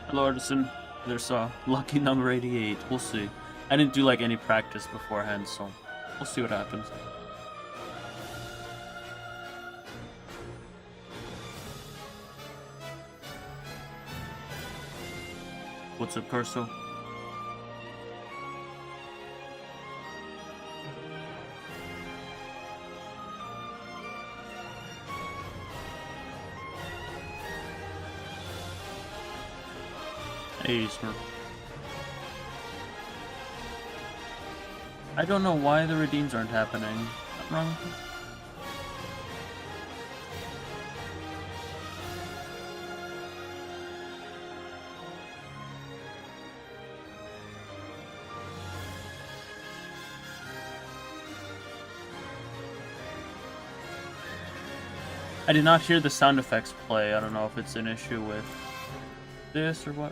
Hello, Artisan. There's lucky number 88. We'll see. I didn't do like any practice beforehand, so we'll see what happens. What's up, Corso? Hey, Smurf. I don't know why the redeems aren't happening. Something wrong with it? I did not hear the sound effects play. I don't know if it's an issue with this or what.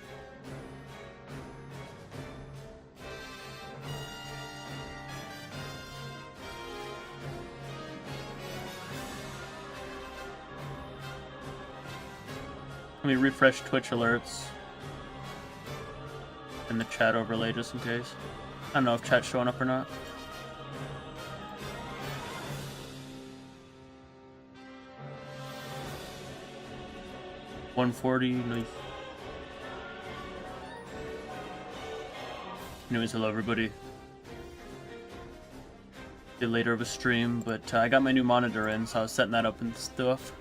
Let me refresh Twitch alerts and the chat overlay just in case. I don't know if chat's showing up or not. $140, nice. Anyways, hello everybody. Bit later of a stream, but I got my new monitor in, so I was setting that up and stuff.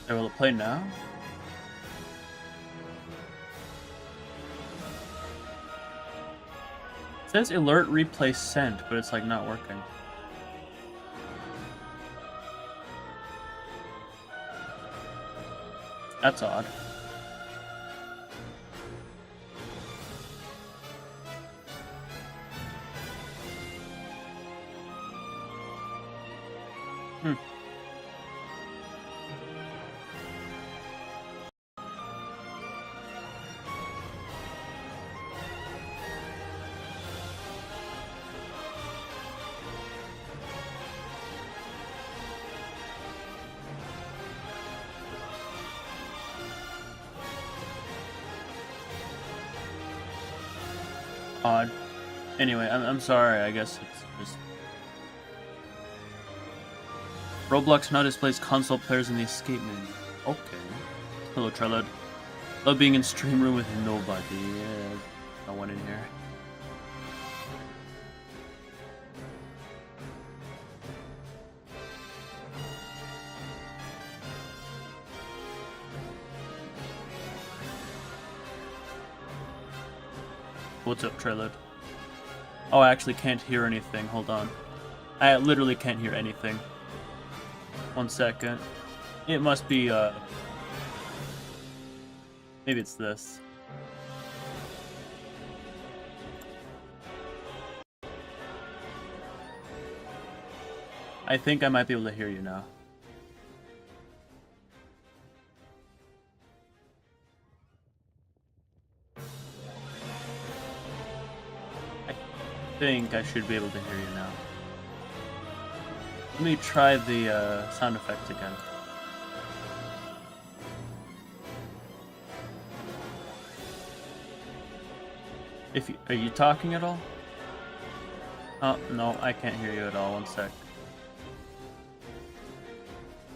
Will it play now? It says alert replay sent, but it's like not working. That's odd. Odd. Anyway, I'm sorry, I guess it's just... Roblox now displays console players in the escape menu. Okay. Hello, Trelod. Love being in stream room with nobody. Yeah, no one in here. What's up, Trelod? Oh, I actually can't hear anything. Hold on. I literally can't hear anything. 1 second. It must be, maybe it's this. I think I might be able to hear you now. I think I should be able to hear you now. Let me try the sound effect again. Are you talking at all? Oh, no, I can't hear you at all. 1 sec.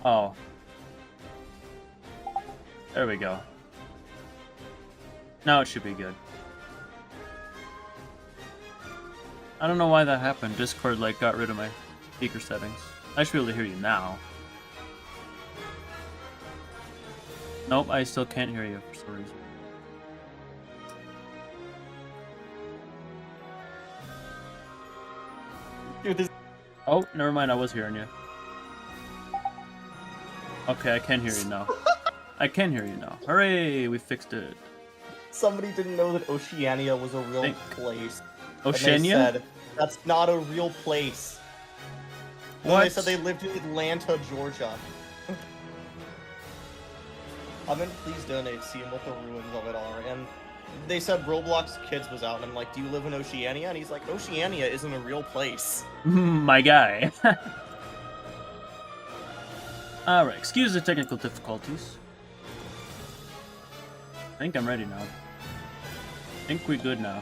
Oh. There we go. Now it should be good. I don't know why that happened. Discord, like, got rid of my speaker settings. I should be able to hear you now. Nope, I still can't hear you for some reason. Dude, this... Oh, never mind, I was hearing you. Okay, I can hear you now. I can hear you now. Hooray, we fixed it. Somebody didn't know that Oceania was a real place. Oceania? And they said, that's not a real place. What? And they said they lived in Atlanta, Georgia. I'm in Please Donate, seeing what the ruins of it are. And they said Roblox Kids was out, and I'm like, do you live in Oceania? And he's like, Oceania isn't a real place. My guy. Alright, excuse the technical difficulties. I think I'm ready now. I think we're good now.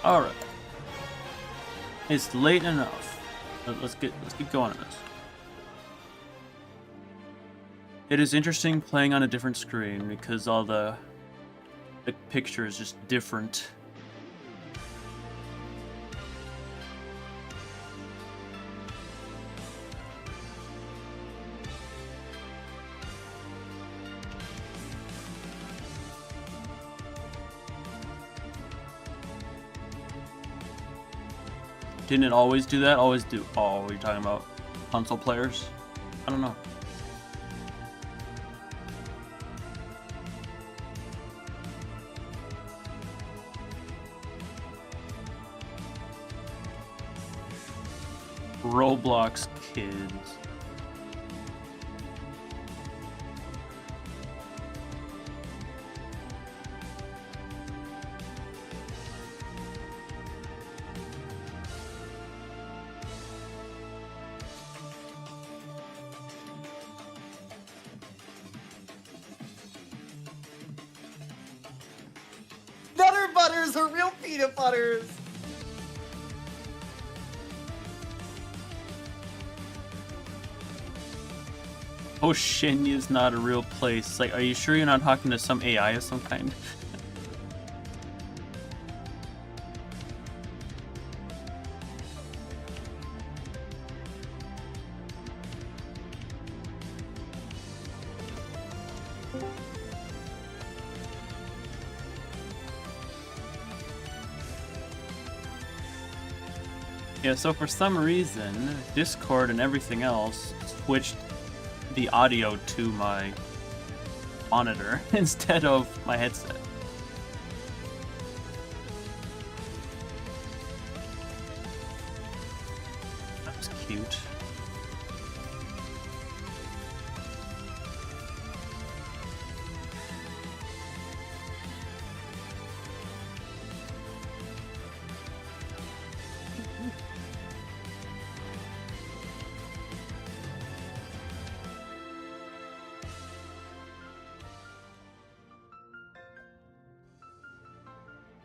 Alright. It's late enough. Let's get going on this. It is interesting playing on a different screen because all the picture is just different. Didn't it always do that? Always do. Oh, you're talking about console players? I don't know. Roblox Kids. Nutter Butters are real peanut butters! Oceania is not a real place. Like, are you sure you're not talking to some AI of some kind? Yeah, so for some reason, Discord and everything else switched the audio to my monitor instead of my headset. That was cute.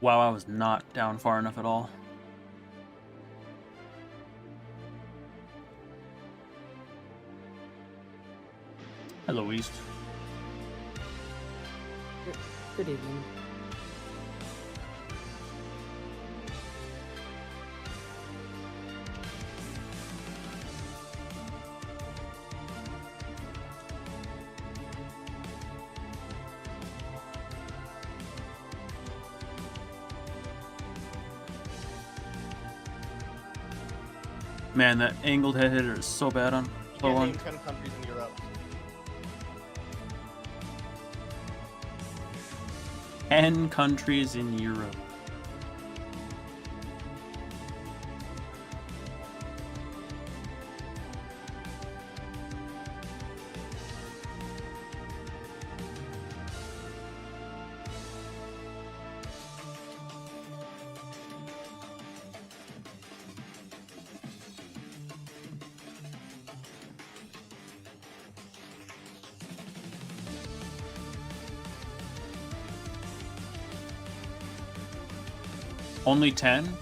Wow, I was not down far enough at all. Hello, East. Good evening. Man, that angled head hitter is so bad on Can't one. name 10 countries in Europe. 10 countries in Europe. Only 10?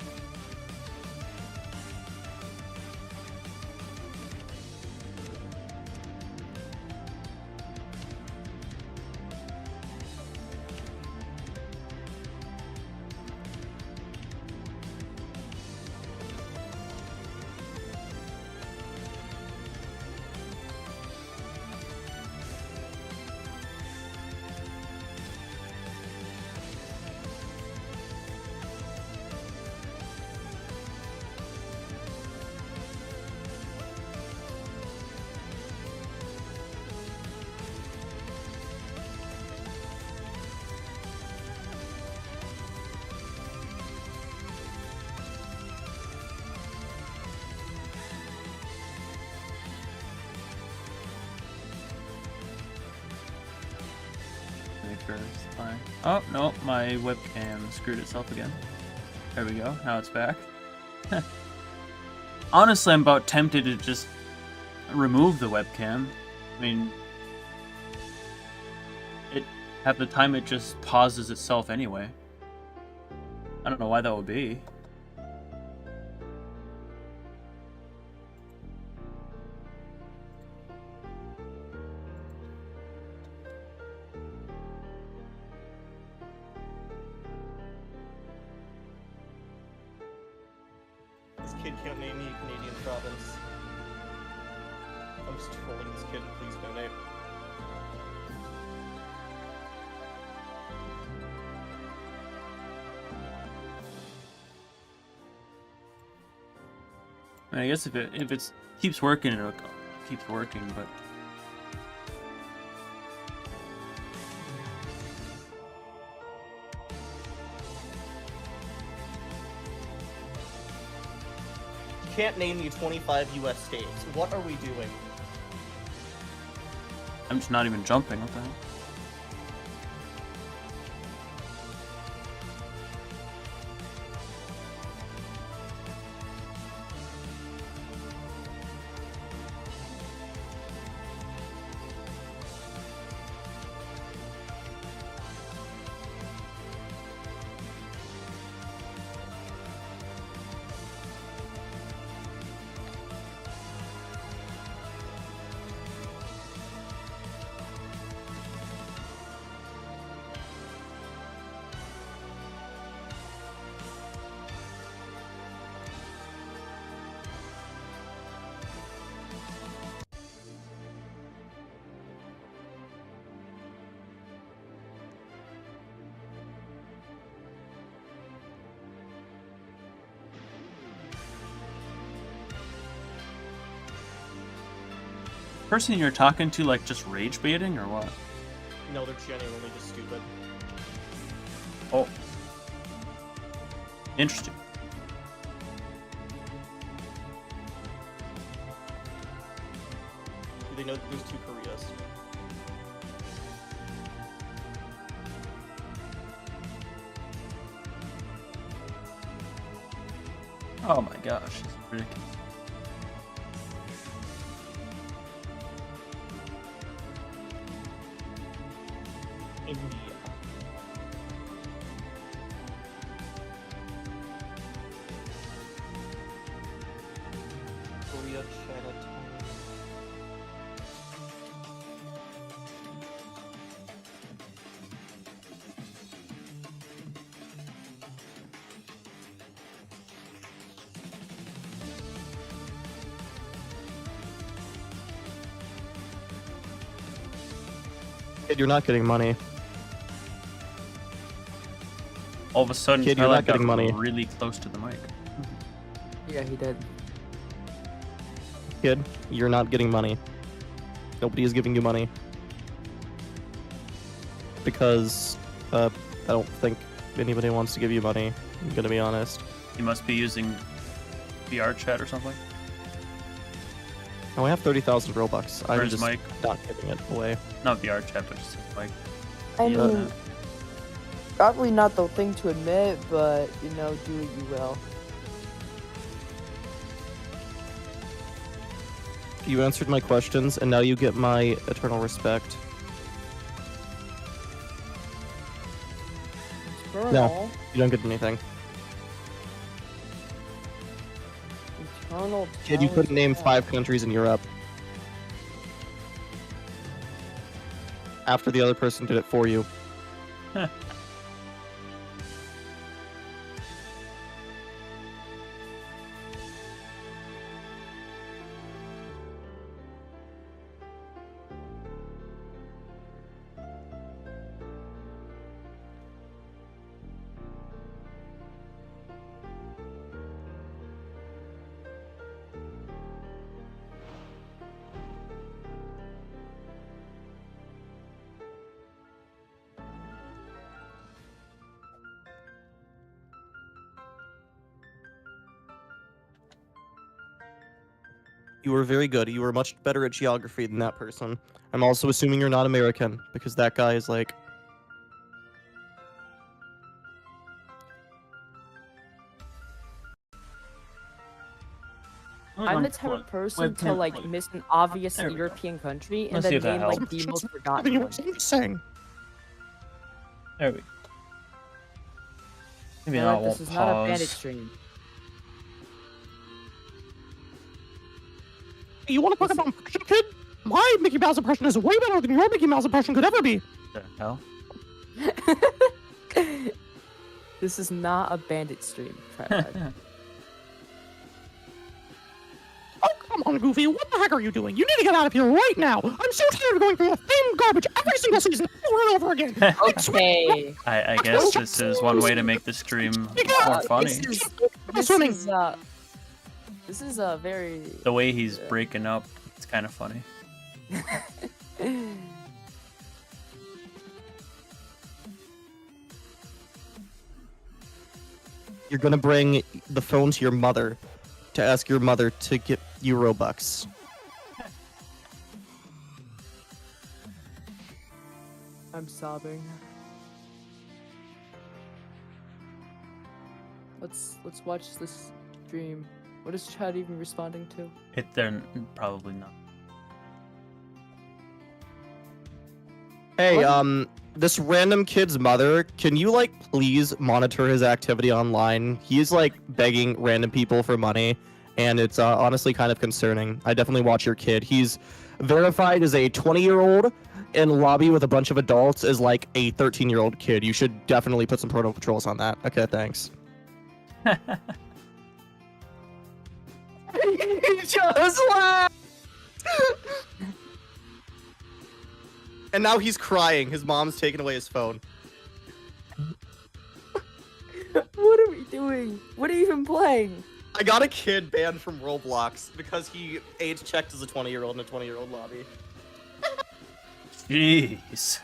character is fine. Oh, no, my webcam screwed itself again. There we go, now it's back. Honestly, I'm about tempted to just remove the webcam. I mean, half the time it just pauses itself anyway. I don't know why that would be. This kid can't name me a Canadian province. I'm just trolling this kid. Please donate. I mean, I guess if it keeps working, it keeps working, but Can't name you 25 U.S. states. What are we doing? I'm just not even jumping. What the hell? Person you're talking to, like, just rage baiting or what? No, they're genuinely just stupid. Oh. Interesting. Do they know that there's two Koreas? Oh my gosh, this is ridiculous. India. Korea, China, Thailand. Kid, you're not getting money. All of a sudden, Kid, you're Tyler not getting got money. really close to the mic. Yeah, he did. Kid, you're not getting money. Nobody is giving you money. Because, I don't think anybody wants to give you money. I'm gonna be honest. You must be using VR chat or something. Oh, I have 30,000 Robux. I'm Where's just Mike? not giving it away. Not VR chat, but just like. I Yeah. mean, probably not the thing to admit, but, you know, do what you will. You answered my questions, and now you get my eternal respect. Eternal. You don't get anything. Eternal. Kid, you couldn't name 5 countries in Europe. After the other person did it for you. You were very good. You were much better at geography than that person. I'm also assuming you're not American, because that guy is like I'm the type of person to like miss an obvious There we go. European country and Let's see then if that name like helps. the most forgotten one. I'm just saying. There we go. Maybe Alright, I won't this is not a bandit pause. stream. You want to talk about impression, kid? My Mickey Mouse impression is way better than your Mickey Mouse impression could ever be. The hell? This is not a bandit stream. Tripod. Oh, come on, Goofy. What the heck are you doing? You need to get out of here right now. I'm so tired of going through the same garbage every single season over and over again. Okay. I guess this is one way to make the stream more funny. This is a very. The way he's breaking up, it's kind of funny. You're gonna bring the phone to your mother to ask your mother to get you Robux. I'm sobbing. Let's watch this stream. What is Chad even responding to? They're probably not. Hey, What? this random kid's mother, can you, like, please monitor his activity online? He's, like, begging random people for money, and it's honestly kind of concerning. I definitely watch your kid. He's verified as a 20-year-old in lobby with a bunch of adults as, like, a 13-year-old kid. You should definitely put some protocol controls on that. Okay, thanks. He just laughed! And now he's crying. His mom's taking away his phone. What are we doing? What are you even playing? I got a kid banned from Roblox because he age checked as a 20-year-old in a 20-year-old lobby. Jeez.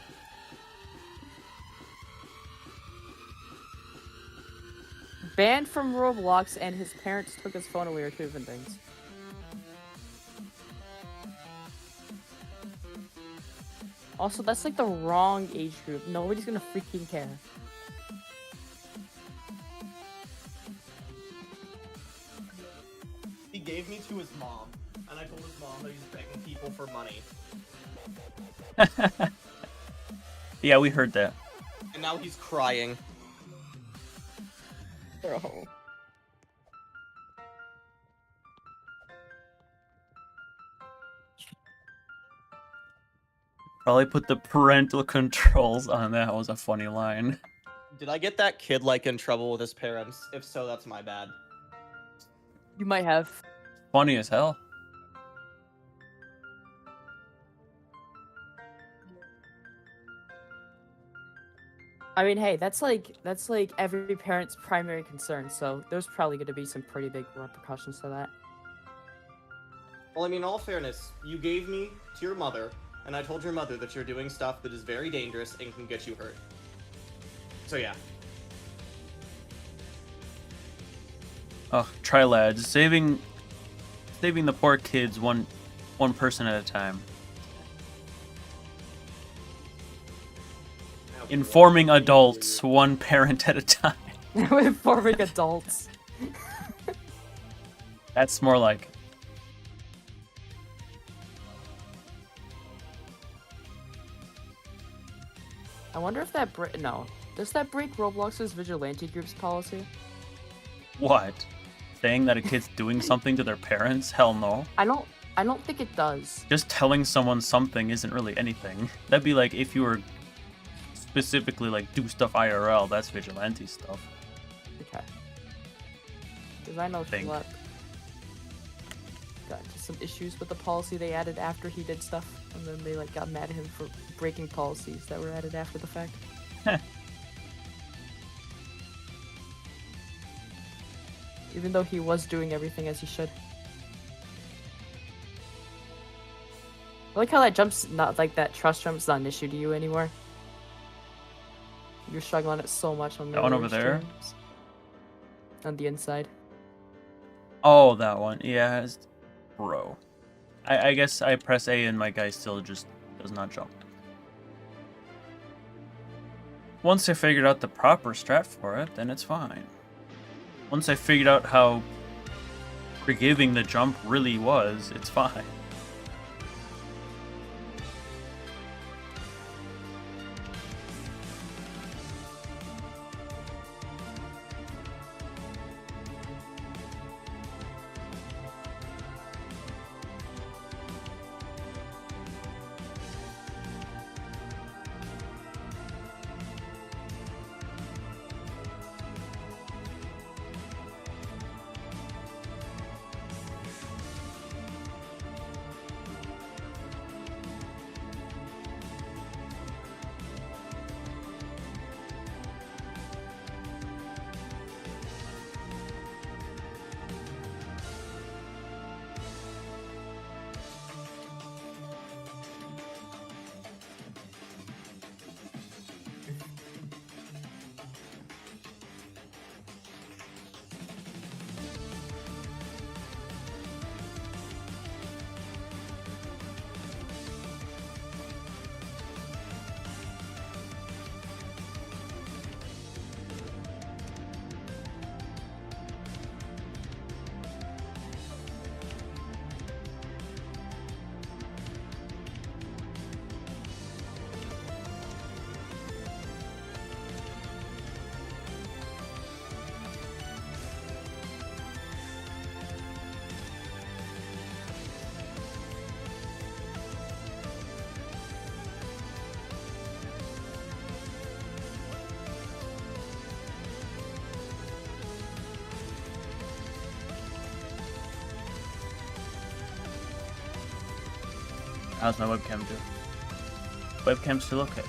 Banned from Roblox and his parents took his phone away are two different things. Also, that's like the wrong age group. Nobody's gonna freaking care. He gave me to his mom, and I told his mom that he's begging people for money. Yeah, we heard that. And now he's crying. Bro. Probably put the parental controls on. That was a funny line. Did I get that kid, like, in trouble with his parents? If so, that's my bad. You might have. Funny as hell. I mean, hey, that's like every parent's primary concern. So there's probably going to be some pretty big repercussions to that. Well, I mean, in all fairness, you gave me to your mother, and I told your mother that you're doing stuff that is very dangerous and can get you hurt. So yeah. Oh, try lads, saving the poor kids one person at a time. Informing adults one parent at a time. Informing adults. That's more like it. I wonder if that no. Does that break Roblox's vigilante group's policy? What? Saying that a kid's doing something to their parents? Hell no. I don't think it does. Just telling someone something isn't really anything. That'd be like if you were specifically like do stuff IRL, that's vigilante stuff. Okay. Because I know Think. Schlep got into some issues with the policy they added after he did stuff, and then they like got mad at him for breaking policies that were added after the fact. Even though he was doing everything as he should. I like how that jump's not like that trust jump's not an issue to you anymore. You're struggling on it so much on the That one other over there? streams. On the inside. Oh, that one. Yeah, bro. I guess I press A and my guy still just does not jump. Once I figured out the proper strat for it, then it's fine. Once I figured out how forgiving the jump really was, it's fine. How's my webcam do? Webcam's still okay.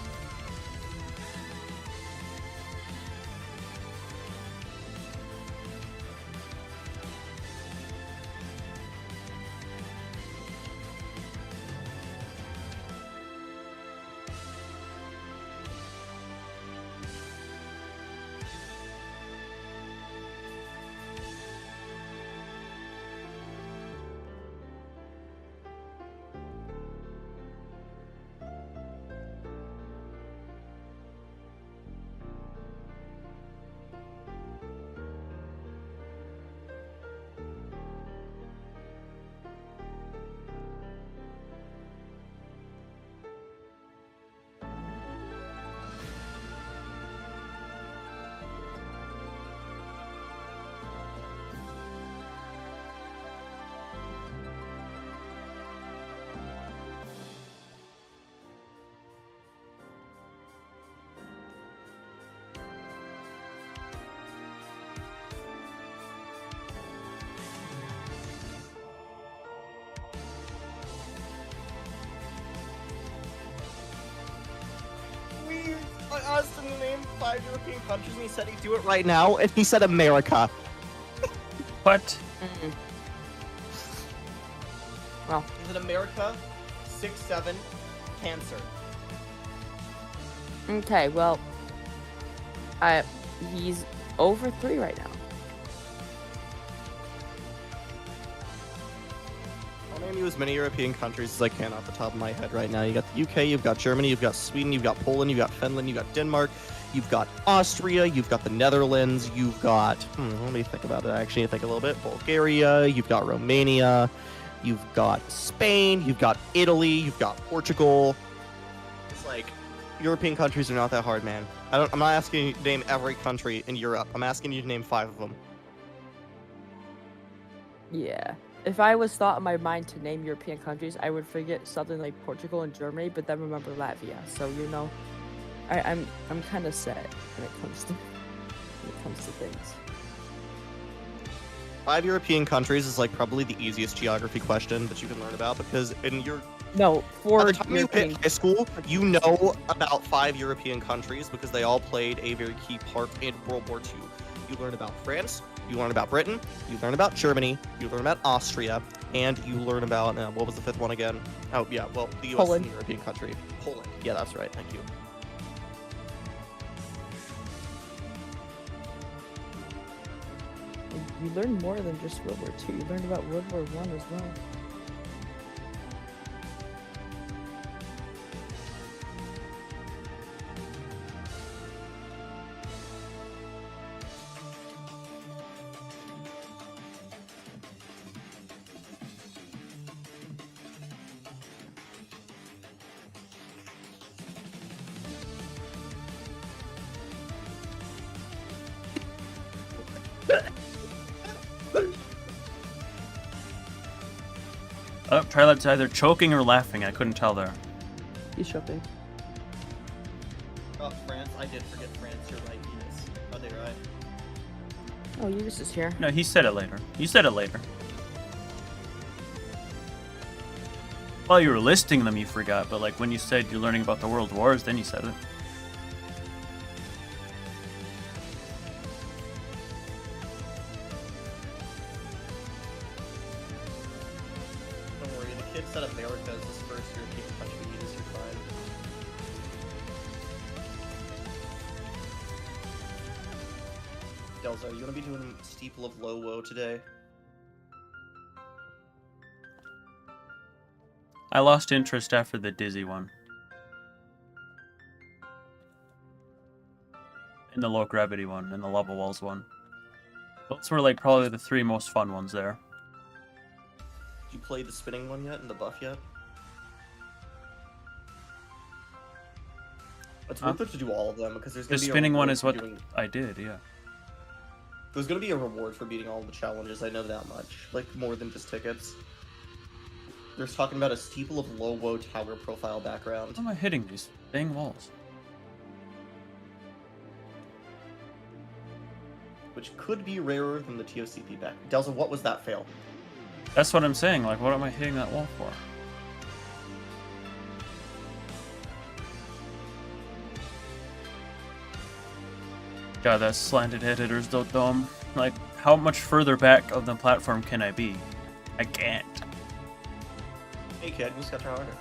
I asked him to name 5 European countries, and he said he'd do it right now, and he said America. What? Well, Is it America? 6, 7, Cancer. okay, well, he's over 3 right now. I'll name you as many European countries as I can off the top of my head right now. You got the UK, you've got Germany, you've got Sweden, you've got Poland, you've got Finland, you've got Denmark, you've got Austria, you've got the Netherlands, you've got, let me think about it, I actually need to think a little bit. Bulgaria, you've got Romania, you've got Spain, you've got Italy, you've got Portugal. It's like, European countries are not that hard, man. I'm not asking you to name every country in Europe. I'm asking you to name 5 of them. Yeah. If I was thought in my mind to name European countries, I would forget something like Portugal and Germany, but then remember Latvia. So you know, I'm kind of set when it comes to things. 5 European countries is like probably the easiest geography question that you can learn about, because in your No, by for the time you European. hit high school, you know about 5 European countries because they all played a very key part in World War II. You learn about France, you learn about Britain, you learn about Germany, you learn about Austria, and you learn about, what was the 5th one again? Oh, yeah, well, the US Poland. is a European country. Poland. Yeah, that's right. Thank you. You learn more than just World War II. You learned about World War I as well. Oh, Trilat's either choking or laughing. I couldn't tell there. He's shopping. Oh, France. I did forget France. You're right, Enos. Are they right? Oh, Eunice is here. No, he said it later. You said it later. While you were listing them, you forgot, but like when you said you're learning about the world wars, then you said it. Don't worry, the kid said America is his first European country. Enos, you're fine. Delzo, are you gonna be doing Steeple of Low Woe today? I lost interest after the Dizzy one. And the low gravity one, and the lava walls one. Those were like probably the 3 most fun ones there. Did you play the spinning one yet and the buff yet? It's worth it to do all of them because there's The gonna be a spinning one reward is for what doing... I did, yeah. There's gonna be a reward for beating all the challenges. I know that much. Like more than just tickets. There's talking about a Steeple of Low Woe tower profile background. How am I hitting these dang walls? Which could be rarer than the ToCP back. Delza, what was that fail? That's what I'm saying, like what am I hitting that wall for? God, that slanted head hitter's so dumb. Like, how much further back of the platform can I be? I can't. Hey kid, you just got to try harder.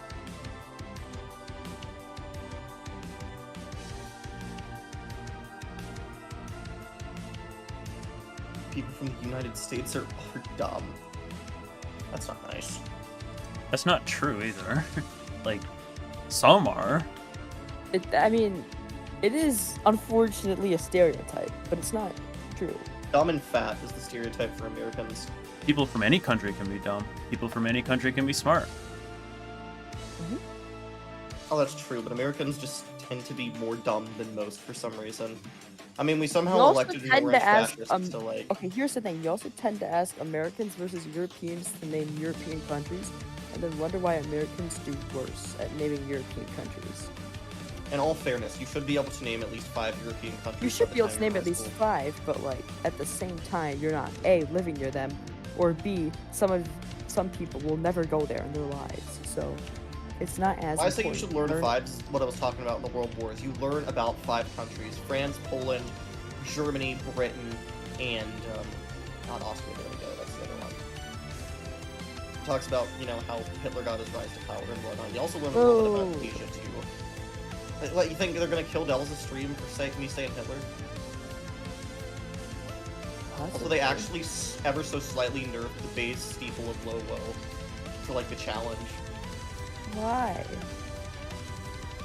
People from the United States are dumb. That's not nice. That's not true either. Like, some are. I mean, it is unfortunately a stereotype, but it's not true. Dumb and fat is the stereotype for Americans. People from any country can be dumb. People from any country can be smart. Oh, that's true, but Americans just tend to be more dumb than most for some reason. I mean, we somehow You also elected tend more to ask, fascists to like... Okay, here's the thing. You also tend to ask Americans versus Europeans to name European countries, and then wonder why Americans do worse at naming European countries. In all fairness, you should be able to name at least 5 European countries. You should by be the able to time name you're at in least high school. 5, but like at the same time, you're not A, living near them, or B, some people will never go there in their lives. So it's not as I say you important. should learn 5, what I was talking about in the World Wars. You learn about 5 countries. France, Poland, Germany, Britain, and, not Austria, there we go, that's the other one. It talks about, you know, how Hitler got his rise to power and whatnot. You also learn a little bit about Asia, too. What, you think they're gonna kill Del's stream for me saying Hitler? Also, they actually ever so slightly nerfed the base Steeple of Low Woe for, like, the challenge. Why?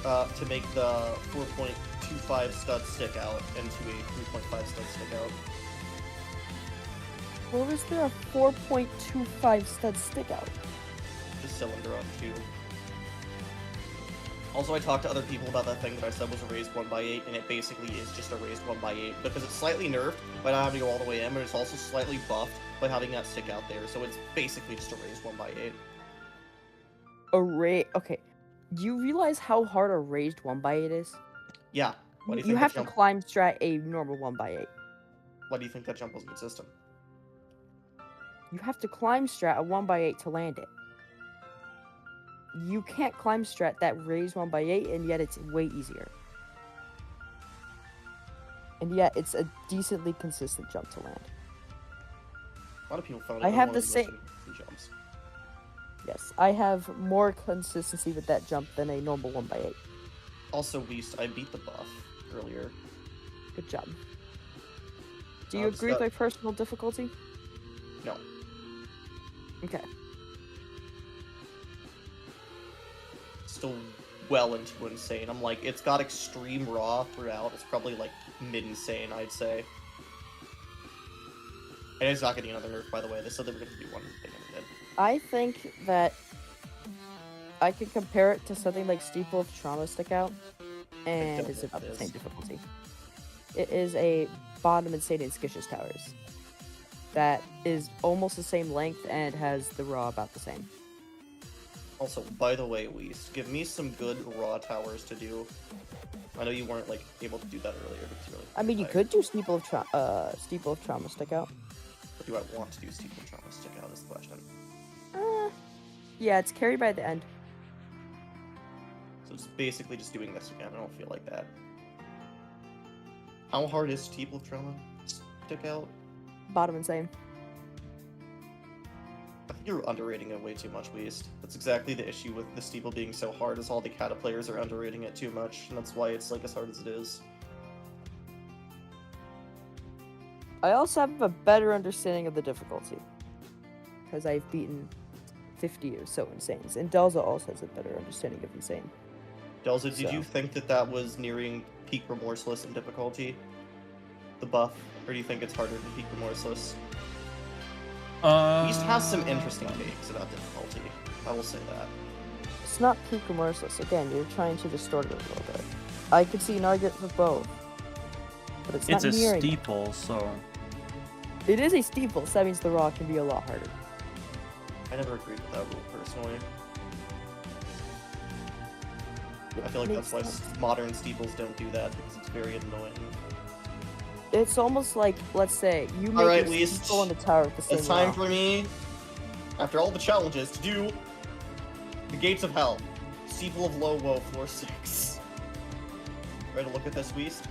To make the 4.25 stud stick out into a 3.5 stud stick out. Where was there a 4.25 stud stick out? The cylinder on 2. Also, I talked to other people about that thing that I said was a raised 1x8, and it basically is just a raised 1x8, because it's slightly nerfed by not having to go all the way in, but it's also slightly buffed by having that stick out there, so it's basically just a raised 1x8. Okay. Do you realize how hard a raised 1x8 is? Yeah. Why do you You think have that to jump... climb strat a normal 1x8. Why do you think that jump wasn't consistent? You have to climb strat a 1x8 to land it. You can't climb strat that raised 1x8, and yet it's way easier. And yet it's a decently consistent jump to land. A lot of people found it I have one the of most same- consistent jumps. Yes, I have more consistency with that jump than a normal 1x8. Also, Weast, I beat the buff earlier. Good job. Do you Just agree with got- my personal difficulty? No. Okay. Still well into insane. I'm like, it's got extreme raw throughout. It's probably like mid-insane, I'd say. And it's not getting another nerf, by the way. They said they were going to do one. They never did. I think that I could compare it to something like Steeple of Trauma Stick Out, and don't it's know about what the it same is. difficulty. It is a bottom insane in Skish's Towers that is almost the same length and has the raw about the same. Also, by the way, Weiss, give me some good raw towers to do. I know you weren't like able to do that earlier because you're like. I mean, you tired. could do Steeple of Trauma stick out. But do I want to do Steeple of Trauma stick out is the question. Yeah, it's carried by the end. So it's basically just doing this again. I don't feel like that. How hard is Steeple of Trauma stick out? Bottom and same. I think you're underrating it way too much, Weiss. That's exactly the issue with the Steeple being so hard, is all the Kata players are underrating it too much, and that's why it's like as hard as it is. I also have a better understanding of the difficulty. Because I've beaten 50 or so Insanes. And Delza also has a better understanding of Insane. Delza, did So. you think that that was nearing peak Remorseless in difficulty? The buff? Or do you think it's harder than peak Remorseless? Beast has some interesting takes about difficulty. I will say that. It's not peak remorseless. Again, you're trying to distort it a little bit. I could see an argument for both. But it's It's not a nearing. steeple, so It is a steeple, so that means the raw can be a lot harder. I never agreed with that rule personally. I feel like Makes that's why sense. modern steeples don't do that, because it's very annoying. It's almost like, let's say, you make Alright, your Weiss. steeple on the tower with the same It's time raw. for me, after all the challenges, to do the Gates of Hell. Steeple of Low Woe, floor 6. Ready to look at this, Weiss?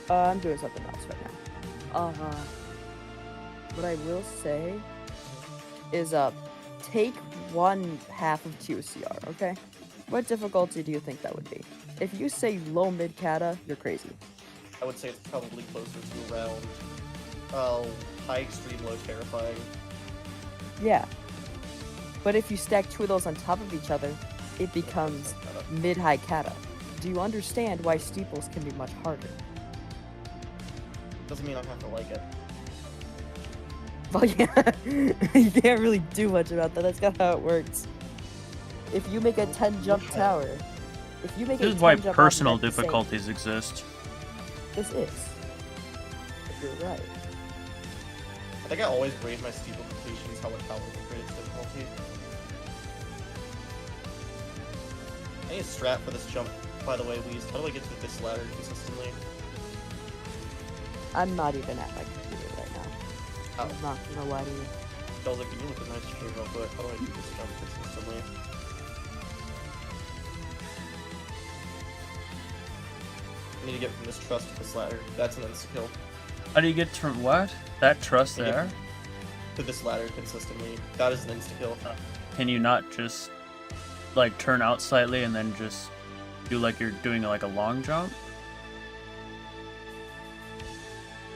I'm doing something else right now. What I will say is, take 1/2 of QCR, okay? What difficulty do you think that would be? If you say low mid kata, you're crazy. I would say it's probably closer to around high extreme, low terrifying. Yeah. But if you stack two of those on top of each other, it becomes mid high kata. Do you understand why steeples can be much harder? Doesn't mean I have to like it. Well, yeah, you can't really do much about that. That's not how it works. If you make a 10 jump tower, if you make this a is why 10 jump personal off of that same- difficulties exist. This is. You're right. I think I always grade my steeple completions how a tower would grade its difficulty. I need a strat for this jump, by the way, Weiss. How do I get to this ladder consistently? I'm not even at my computer right now. Oh. I'm not gonna lie to you. Delza, can you look at my stream real quick? How do I do this jump consistently? I need to get from this trust to this ladder. That's an insta-kill. How do you get from what? That trust Yeah. there? To this ladder consistently. That is an insta-kill. Can you not just like turn out slightly and then just do like you're doing like a long jump?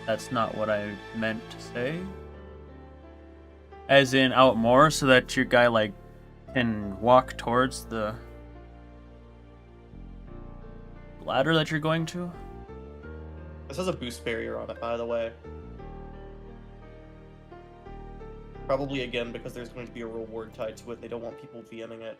That's not what I meant to say. As in out more so that your guy like can walk towards the ladder that you're going to. This has a boost barrier on it, by the way. Probably again because there's going to be a reward tied to it. They don't want people VMing it.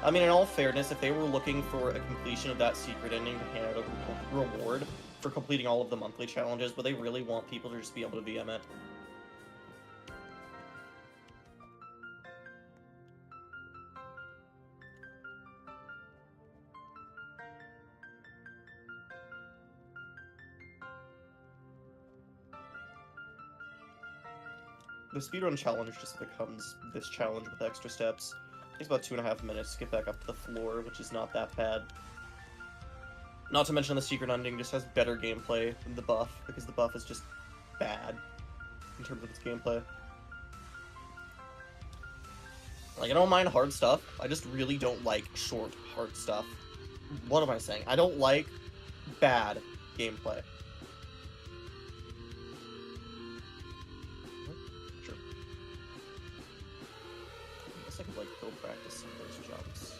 I mean, in all fairness, if they were looking for a completion of that secret ending to hand out a reward for completing all of the monthly challenges, but they really want people to just be able to VM it. The speedrun challenge just becomes this challenge with extra steps. It takes about 2.5 minutes to get back up to the floor, which is not that bad. Not to mention the secret ending just has better gameplay than the buff, because the buff is just bad in terms of its gameplay. Like, I don't mind hard stuff, I just really don't like short, hard stuff. What am I saying? I don't like bad gameplay. Sure. I guess I could, like, go practice some of those jumps.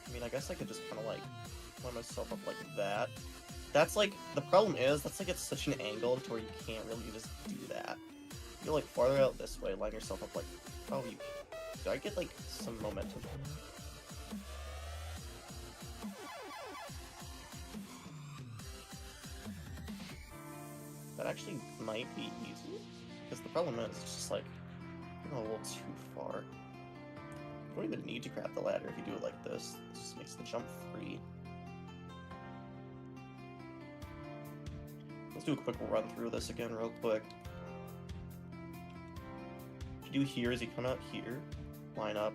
I mean, I guess I could just kind of, like, line myself up like that. That's like, the problem is, that's like, it's such an angle to where you can't really just do that. You go like farther out this way, line yourself up like, oh, you, do I get like some momentum? That actually might be easy, because the problem is, it's just like, you're a little too far. You don't even need to grab the ladder if you do it like this. It just makes the jump free. Let's do a quick run through this again real quick. What you do here is you come out here, line up,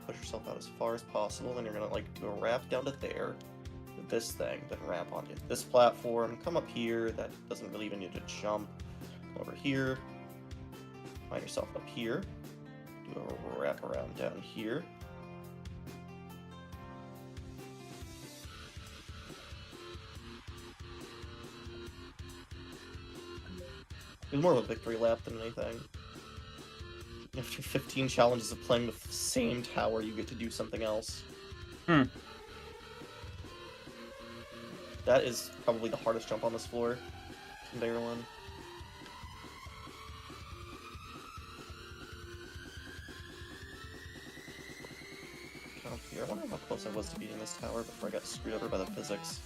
push yourself out as far as possible, then you're gonna like do a wrap down to there with this thing, then wrap onto this platform, come up here, that doesn't really even need to jump, come over here, line yourself up here, do a wrap around down here. It's more of a victory lap than anything. After 15 challenges of playing with the same tower, you get to do something else. That is probably the hardest jump on this floor. Conveyor one. Jump here. I wonder how close I was to beating this tower before I got screwed over by the physics.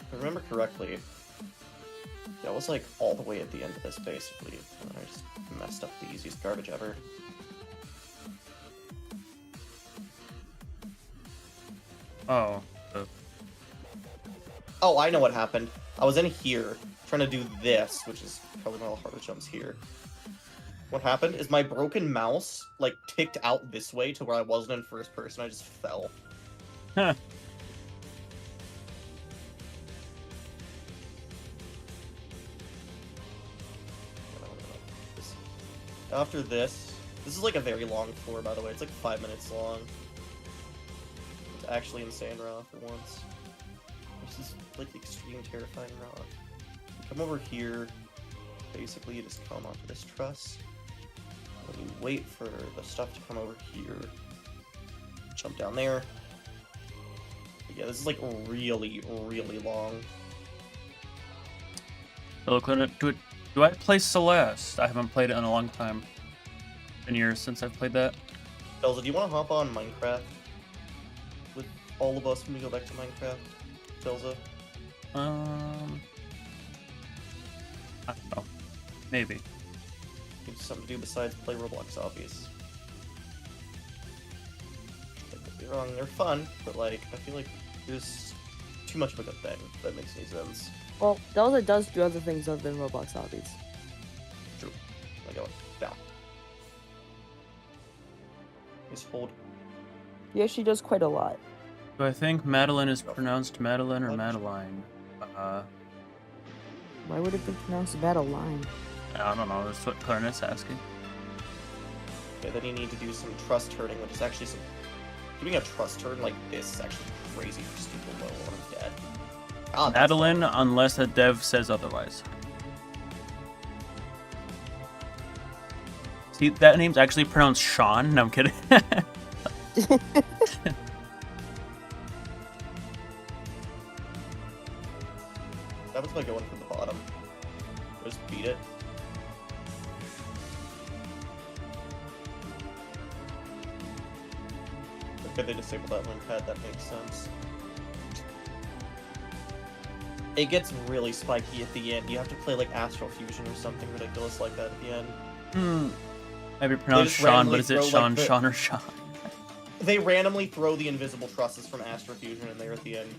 If I remember correctly, that was like all the way at the end of this, basically. And I just messed up the easiest garbage ever. Oh. Oh, I know what happened. I was in here, trying to do this, which is probably one of the hardest jumps here. What happened is my broken mouse, like, ticked out this way to where I wasn't in first person, I just fell. Huh. After this is like a very long floor, by the way. It's like 5 minutes long. It's actually insane raw for once. This is like extreme terrifying raw. You come over here. Basically, you just come onto this truss. And you wait for the stuff to come over here. Jump down there. But yeah, this is like really, really long. Do I play Celeste? I haven't played it in a long time. Been years since I've played that. Belza, do you want to hop on Minecraft with all of us when we go back to Minecraft? Belza? I don't know. Maybe. Need something to do besides play Roblox, obvious. Like, don't be wrong, they're fun, but like, I feel like there's too much of a good thing, if that makes any sense. Well, Delta does do other things other than Roblox hobbies. True. I go down. Just hold. Yeah, she does quite a lot. Do I think Madeline is pronounced Madeline or Madeline? Why would it be pronounced Madeline? I don't know. That's what Clarinet's asking. Okay, then you need to do some trust turning, which is actually some... Doing a trust turn like this is actually crazy for stupid low when I'm dead. Ah, Madeline, unless a dev says otherwise. See, that name's actually pronounced Sean. No, I'm kidding. That was by going from the bottom. Just beat it. Okay, they disabled that link pad, that makes sense. It gets really spiky at the end. You have to play like Astral Fusion or something ridiculous like that at the end. Maybe pronounced Sean, but is it Sean, like, Sean, or Sean? They randomly throw the invisible trusses from Astral Fusion in there at the end.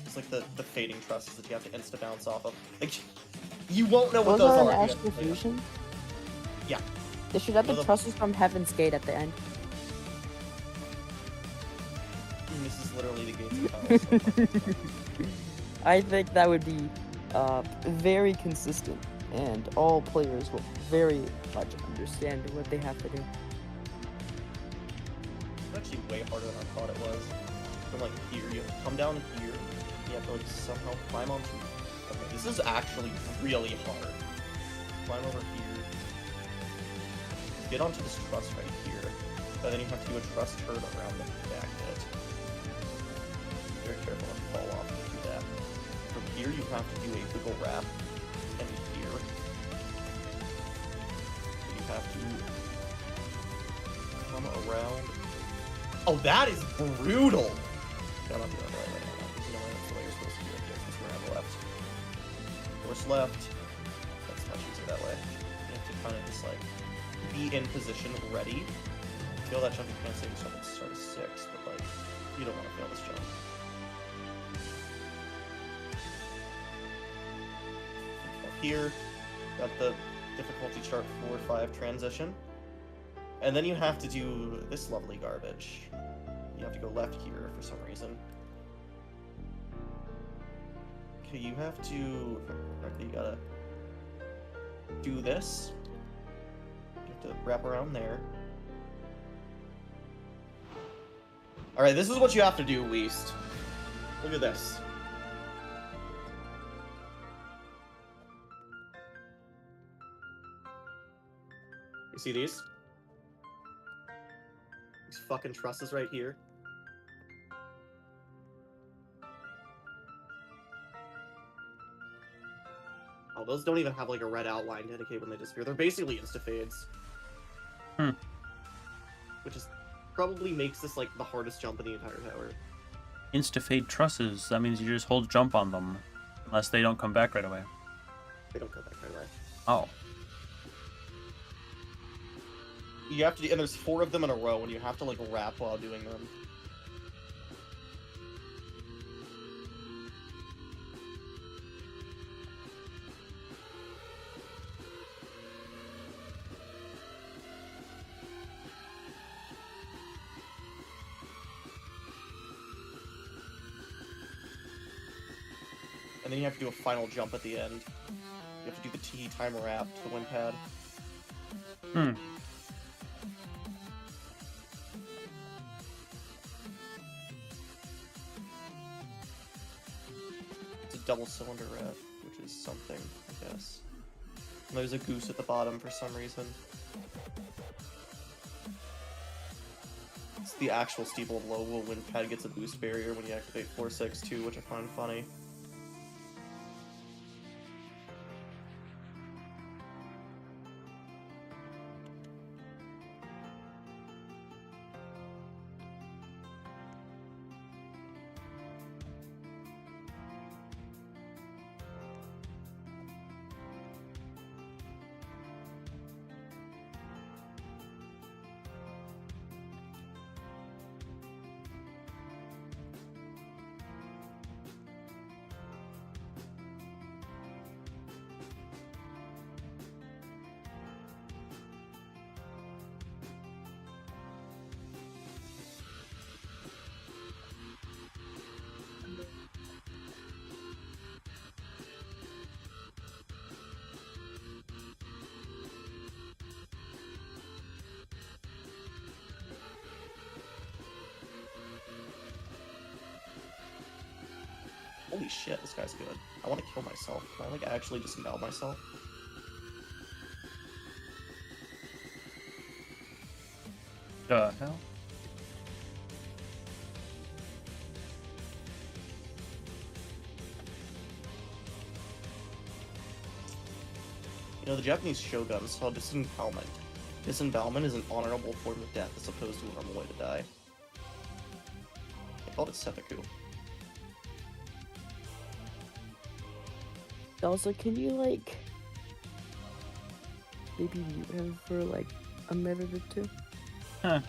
It's like the fading trusses that you have to insta bounce off of. Like, you won't know what those are. Astral Fusion? Yeah. They should have the trusses from Heaven's Gate at the end. And this is literally the gates of hell. I think that would be very consistent, and all players will very much understand what they have to do. It's actually way harder than I thought it was. From like here, you have to come down here, you have to like somehow climb onto... Okay, this is actually really hard. Climb over here. Get onto this truss right here. But then you have to do a truss turn around the back of it. very careful not to fall off and do that. From here, you have to do a wiggle wrap, and here. You have to come around. Oh, that is brutal! No, not the other way. There's no way that's the way you're supposed to do it. There's this around the left. Force left. That's much easier that way. You have to kind of just like be in position, ready. Feel that jump. You can't say you start at the start of 6, but like you don't want to fail this jump. Up here, got the difficulty chart 4-5 transition, and then you have to do this lovely garbage. You have to go left here for some reason. Okay, you have to. You gotta do this. You have to wrap around there. Alright, this is what you have to do, Weast. Look at this. You see these? These fucking trusses right here. Oh, those don't even have like a red outline to indicate when they disappear. They're basically insta-fades. Which is probably makes this like the hardest jump in the entire tower. Insta-fade trusses. That means you just hold jump on them. Unless they don't come back right away. They don't come back right away. Oh. You have to do, and there's 4 of them in a row, and you have to like wrap while doing them. And then you have to do a final jump at the end. You have to do the T time wrap to the wind pad. It's a double cylinder wrap, which is something, I guess. And there's a goose at the bottom for some reason. It's the actual steeple of low wind pad gets a boost barrier when you activate 4-6-2, which I find funny. Holy shit, this guy's good. I want to kill myself. Can I, like, actually disembowel myself? The hell? You know, the Japanese shoguns saw disembowelment. Disembowelment is an honorable form of death as opposed to a normal way to die. They called it seppuku. Also, can you, like, maybe mute him for, like, a minute or 2? Huh.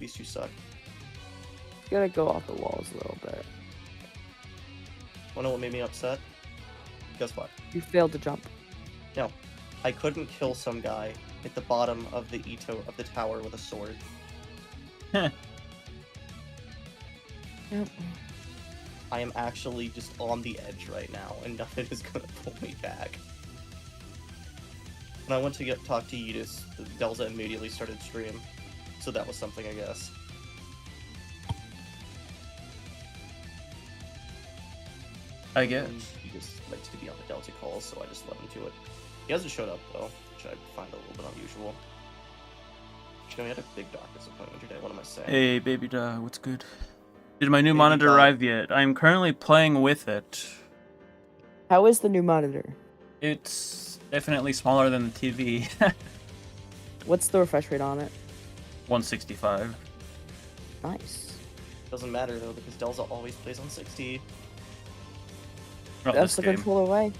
These two suck. Gotta go off the walls a little bit. Wanna know what made me upset? Guess what? You failed to jump. No. I couldn't kill some guy at the bottom of the EToH of the tower with a sword. Huh. Yep. I am actually just on the edge right now, and nothing is gonna pull me back. When I went to talk to Yeetus, Delza immediately started stream, so that was something, I guess. I guess. He just likes to be on the Delta calls, so I just let him do it. He hasn't showed up though, which I find a little bit unusual. Joey had a big doctor's appointment today. What am I saying? Hey, baby dog, what's good? Did my new Baby monitor dog. arrive yet? I'm currently playing with it. How is the new monitor? It's definitely smaller than the TV. What's the refresh rate on it? 165. Nice. Doesn't matter though because Delza always plays on 60. Not That's this the game. controller way.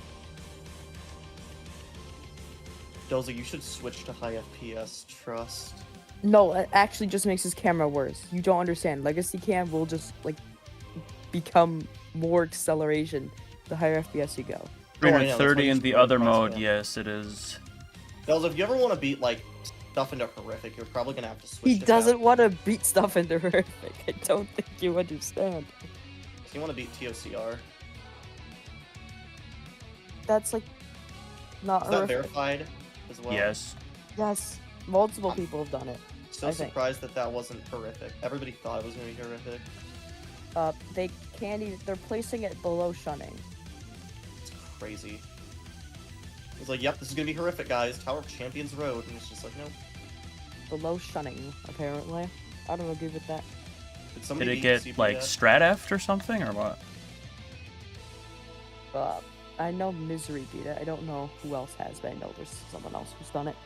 Delza, you should switch to high FPS. Trust. No, it actually just makes his camera worse. You don't understand. Legacy cam will just like become more acceleration the higher FPS you go. Oh, I know, that's why 330 you in should the play other cross mode, cam. yes, it is. Delza, if you ever want to beat like stuff into horrific, you're probably gonna have to switch. He to doesn't want to beat stuff into horrific. I don't think you understand. You want to beat TOCR? That's like not Is that horrific. verified as well? Yes. Yes, multiple people have done it. So I think. surprised that that wasn't horrific. Everybody thought it was gonna be horrific. They can't even. They're placing it below shunning. It's crazy. It's like, yep, this is gonna be horrific, guys. Tower of Champions Road, and it's just like, no. Below shunning, apparently. I don't agree with that. Did Did somebody it beat get, CP like, yet? strat-effed or something, or what? I know Misery beat it. I don't know who else has, but I know there's someone else who's done it.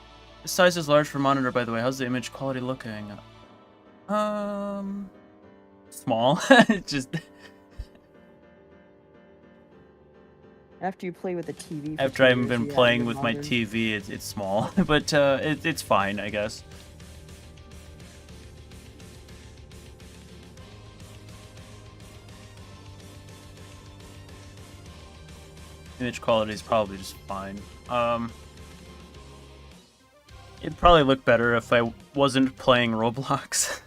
The size is large for monitor, by the way. How's the image quality looking? Small. Just... After you play with the TV. For After 2 I've years, been yeah, playing you're with my modern. TV, it's small. But, it's fine, I guess. Image quality is probably just fine. It'd probably look better if I wasn't playing Roblox.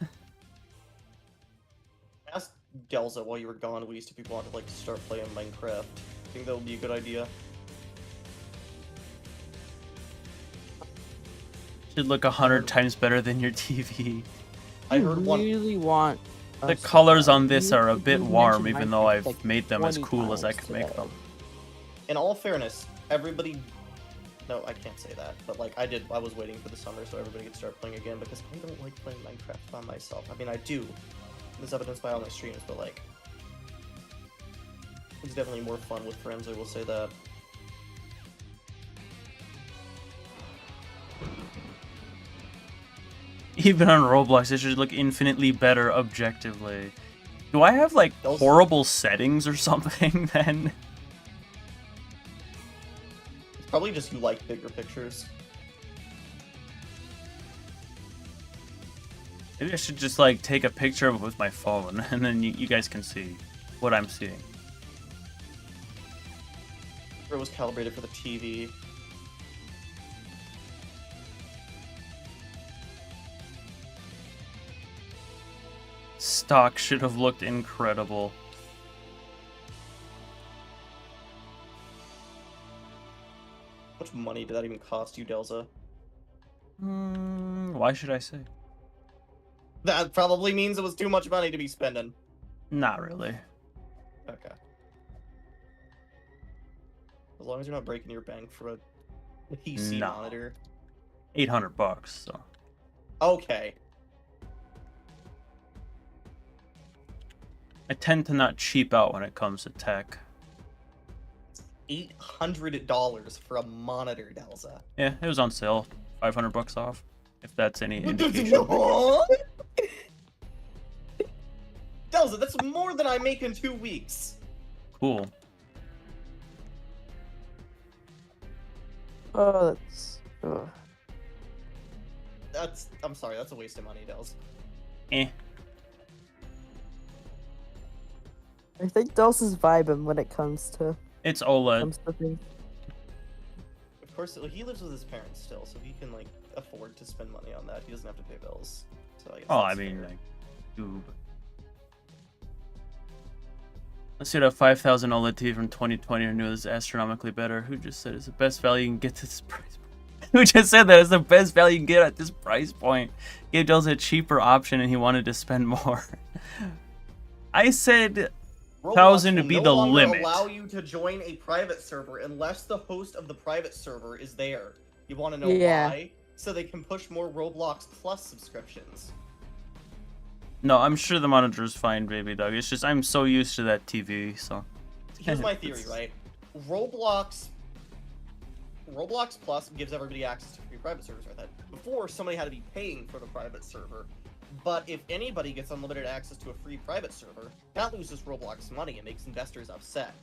Ask Delza while you were gone, at least, if you want to like start playing Minecraft. I think that would be a good idea. Should look 100 times better than your TV. I heard one. Really want. The us to colors play. on this You- are a you bit mentioned warm, even though Minecraft, I've like, made them as 20 cool as I times can make today. them. In all fairness, everybody. No, I can't say that. But like, I was waiting for the summer so everybody could start playing again because I don't like playing Minecraft by myself. I mean, I do. There's evidence by all my streams, but like, it's definitely more fun with friends. I will say that. Even on Roblox, it should look infinitely better objectively. Do I have, like, Those- horrible settings or something, then? It's probably just you like bigger pictures. Maybe I should just, like, take a picture of it with my phone, and then you guys can see what I'm seeing. It was calibrated for the TV. Stock should have looked incredible. How much money did that even cost you, Delza? Why should I say? That probably means it was too much money to be spending. Not really. Okay. As long as you're not breaking your bank for a PC No. monitor. $800, so. Okay. I tend to not cheap out when it comes to tech. $800 for a monitor, Delza. Yeah, it was on sale. $500 off, if that's any indication. Delza, that's more than I make in 2 weeks. Cool. Oh, that's. Ugh. I'm sorry, that's a waste of money, Delza. Eh. I think Dels is vibing when it comes to It's OLED. things. Of course, he lives with his parents still, so he can, like, afford to spend money on that. He doesn't have to pay bills. So I guess Oh, I that's mean, fair. like, tube. Let's see, that 5,000 OLED TV from 2020 or new is astronomically better. Who just said it's the best value you can get to this price point? Who just said that it's the best value you can get at this price point? Gave Dells a cheaper option and he wanted to spend more. I said Roblox 1,000 to will be no the longer limit. allow you to join a private server unless the host of the private server is there. You want to know Yeah. why? so they can push more Roblox Plus subscriptions. No, I'm sure the monitor's fine, baby Doug. It's just I'm so used to that TV, so. Here's my theory, right? Roblox Plus gives everybody access to free private servers, right? That before somebody had to be paying for the private server, but if anybody gets unlimited access to a free private server, that loses Roblox money and makes investors upset.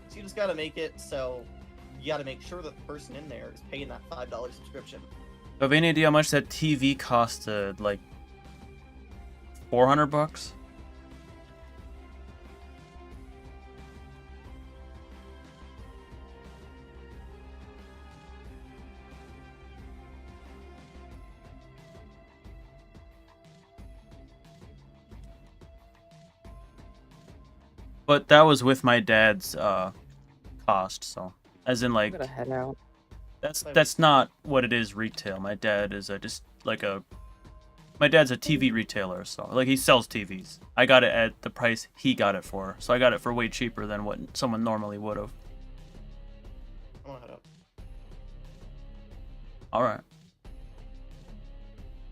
So you just gotta make it so you gotta make sure that the person in there is paying that $5 subscription. Do you have any idea how much that TV costed? Like $400? But that was with my dad's cost, so as in I'm like gonna head out. that's not what it is retail. My dad is my dad's a TV retailer, so like he sells TVs. I got it at the price he got it for, so I got it for way cheaper than what someone normally would have. I'm gonna head out. All right.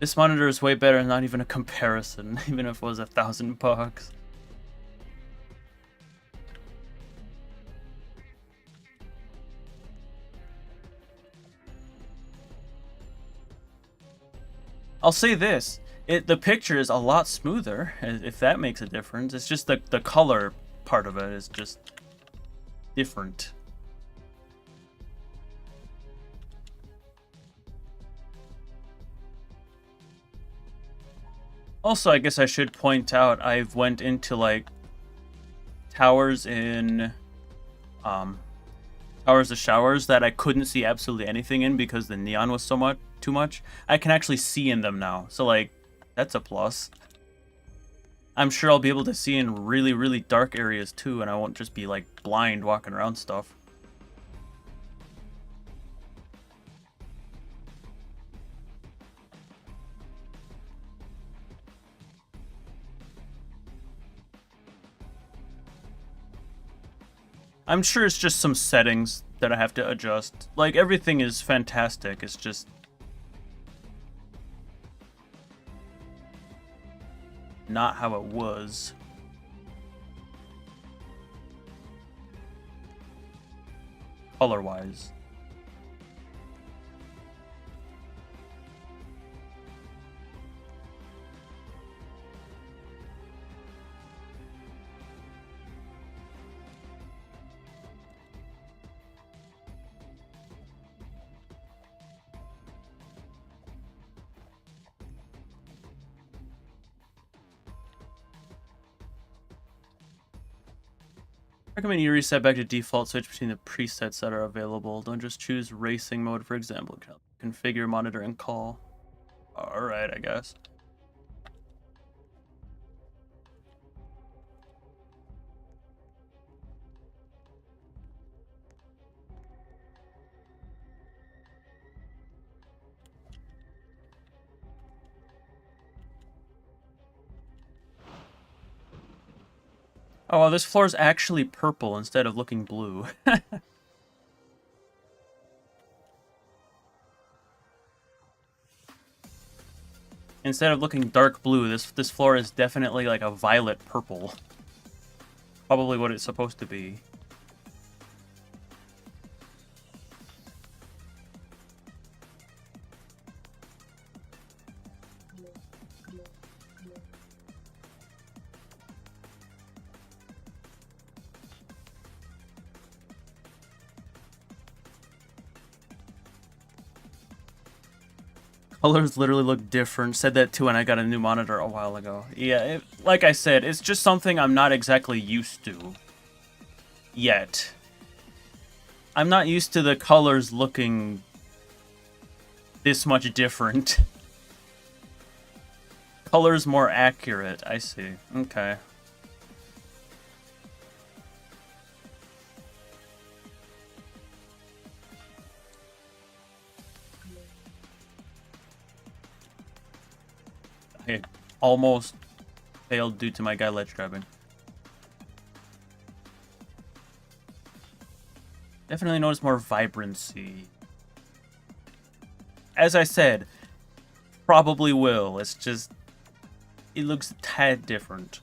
This monitor is way better, not even a comparison, even if it was $1,000. I'll say this, the picture is a lot smoother, if that makes a difference. It's just the color part of it is just different. Also, I guess I should point out, I've went into like towers in Towers of Showers that I couldn't see absolutely anything in because the neon was too much. I can actually see in them now, so like that's a plus. I'm sure I'll be able to see in really, really dark areas too, and I won't just be like blind walking around stuff. I'm sure it's just some settings that I have to adjust. Like, everything is fantastic, it's just not how it was. Color-wise. I recommend you reset back to default, switch between the presets that are available. Don't just choose racing mode, for example. Configure, monitor, and call. Alright, I guess. Oh, well, this floor is actually purple instead of looking blue. Instead of looking dark blue, this floor is definitely like a violet purple. Probably what it's supposed to be. Colors literally look different. Said that too when I got a new monitor a while ago. Yeah, like I said, it's just something I'm not exactly used to. Yet. I'm not used to the colors looking this much different. Colors more accurate, I see. Okay. I almost failed due to my guy ledge grabbing. Definitely notice more vibrancy. as I said, probably will. It's just, it looks a tad different.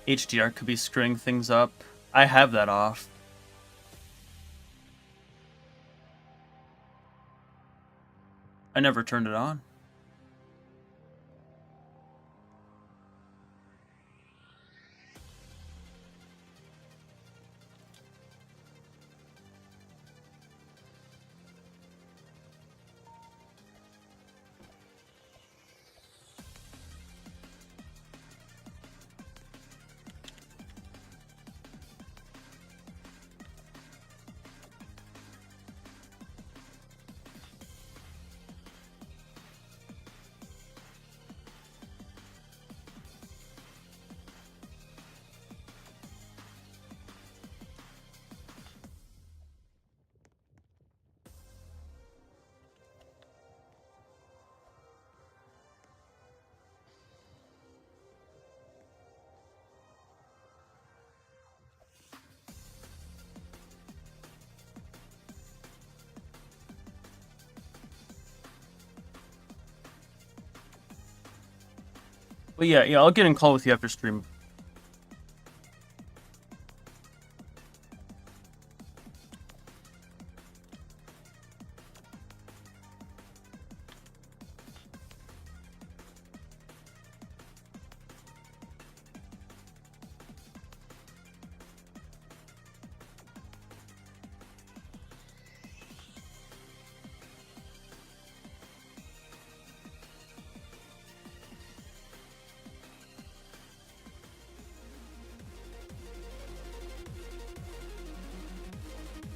HDR could be screwing things up. I have that off. I never turned it on. But yeah, I'll get in call with you after stream.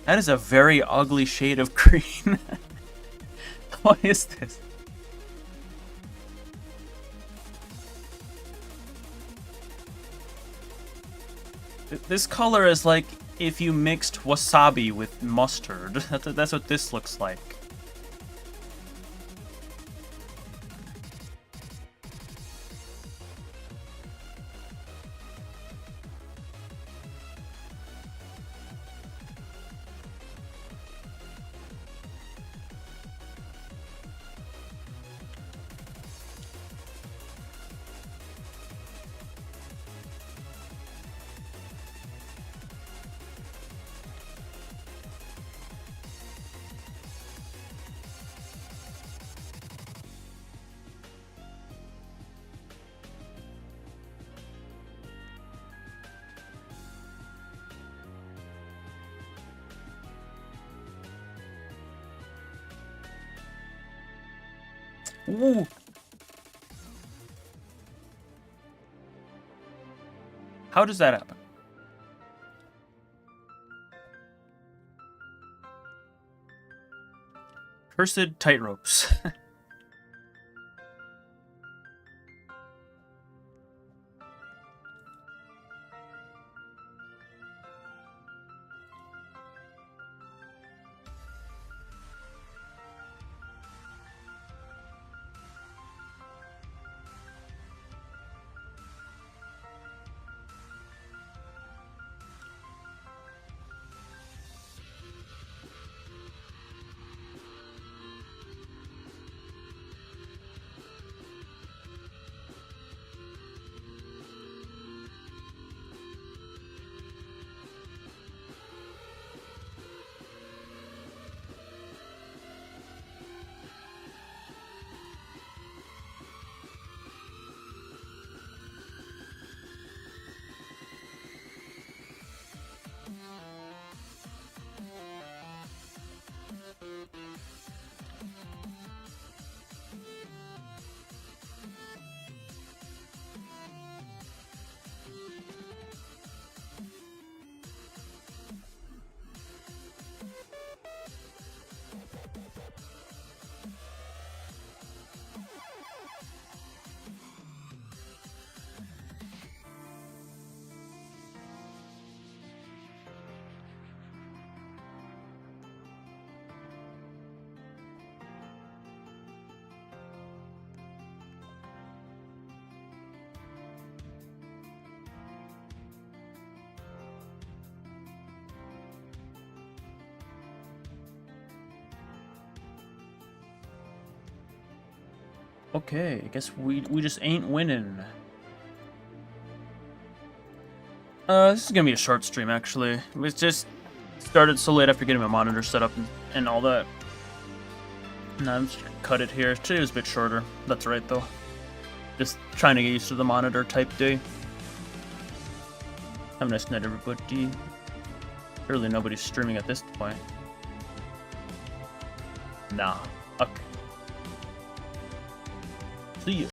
That is a very ugly shade of green. What is this? This color is like if you mixed wasabi with mustard. That's what this looks like. Ooh. How does that happen? Cursed tightropes. Okay, I guess we just ain't winning. This is gonna be a short stream actually. We just started so late after getting my monitor set up and all that. No, I'm just gonna cut it here. Today was a bit shorter. That's right though. Just trying to get used to the monitor type day. Have a nice night, everybody. Surely nobody's streaming at this point. Nah. Okay. See ya.